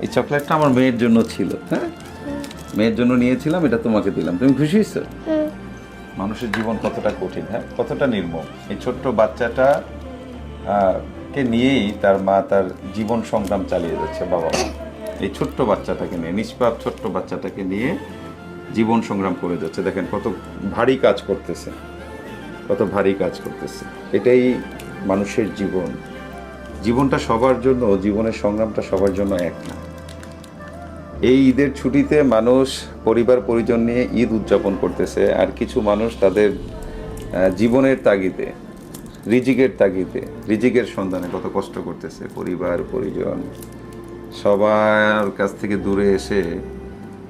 এই চকলেটটা আমার মেয়ের জন্য ছিল, হ্যাঁ মেয়ের জন্য নিয়েছিলাম, এটা তোমাকে দিলাম। তুমি খুশি হয়েছো? মানুষের জীবন কতটা কঠিন, হ্যাঁ কতটা নির্মম। এই ছোট্ট বাচ্চাটা কে নিয়েই তার মা তার জীবন সংগ্রাম চালিয়ে যাচ্ছে। বাবা মা এই ছোট্ট বাচ্চাটাকে নিয়ে, নিষ্পাপ ছোট্ট বাচ্চাটাকে নিয়ে জীবন সংগ্রাম করে যাচ্ছে। দেখেন কত ভারী কাজ করতেছে, কত ভারী কাজ করতেছে। এটাই মানুষের জীবন। জীবনটা সবার জন্য, জীবনের সংগ্রামটা সবার জন্য এক না। এই ঈদের ছুটিতে মানুষ পরিবার পরিজন নিয়ে ঈদ উদযাপন করতেছে, আর কিছু মানুষ তাদের জীবনের তাগিদে, রিজিকের তাগিদে, রিজিকের সন্ধানে কত কষ্ট করতেছে। পরিবার পরিজন সবার কাছ থেকে দূরে এসে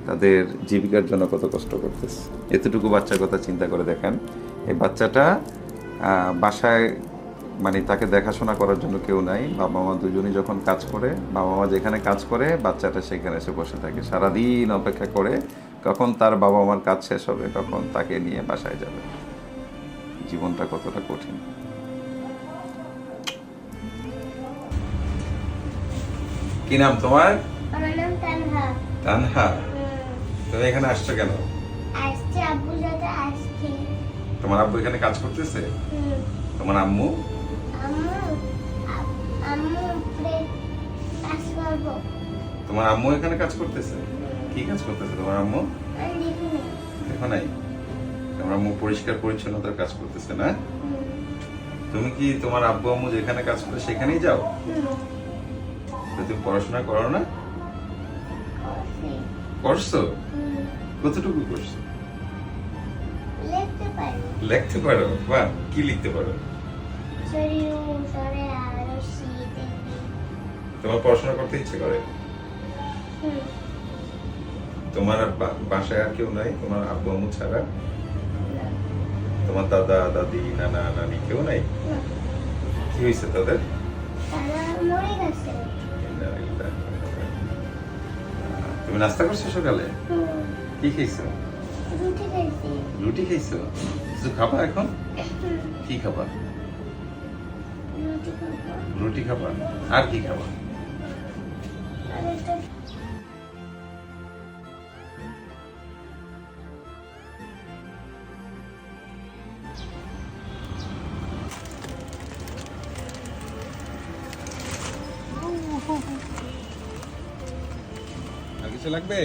তাদের জীবিকার জন্য কত কষ্ট করতেছে। এতটুকু বাচ্চার কথা চিন্তা করে দেখেন। এই বাচ্চাটা বাসায় মানে তাকে দেখাশোনা করার জন্য কেউ নাই। বাবা মা দুজনেই যখন কাজ করে, বাবা মা যেখানে কাজ করে বাচ্চাটা সেখানে এসে বসে থাকে, সারাদিন অপেক্ষা করে কখন তার বাবা মার কাজ শেষ হবে, কখন তাকে নিয়ে বাসায় যাবে। জীবনটা কতটা কঠিন। কি নাম তোমার? আমার নাম তানহা। তানহা, তুমি এখানে আসছো কেন? আসছে আব্বুর সাথে আসছি। তোমার আব্বু এখানে কাজ করতেছে? তোমার আম্মু? আম্মু উপরে কাজ করবো। তোমার আম্মু এখানে কাজ করতেছে? কি কাজ করতেছে তোমার আম্মু? আমি দেখিনি। দেখো নাই? তোমার আম্মু পরিষ্কার পরিচ্ছন্নতার কাজ করতেছে না? তুমি কি তোমার আব্বু আম্মু যেখানে কাজ করে সেখানেই যাও? তো তুমি পড়াশোনা করো না? করছো? কতটুকু করছো? লিখতে পারি। লিখতে পারো? বাহ, কি লিখতে পারো? শরীর সরে আলো শীতে। তোমার পড়াশোনা করতে ইচ্ছে করে? তোমার আর বাসায় আর কেউ নাই তোমার আব্বু আম্মু ছাড়া? তোমার দাদা দাদি নানা নানি কেউ নাই? কি হয়েছে তাদের? তারা মরে গেছে। তুমি নাস্তা করছো সকালে? কি খেয়েছো? রুটি খাইছি। রুটি খেয়েছো? কিছু খাবা এখন? কি খাবা? রুটি খাবো। রুটি খাবা আর কি খাবা? আর একটা আর কিছু লাগবে?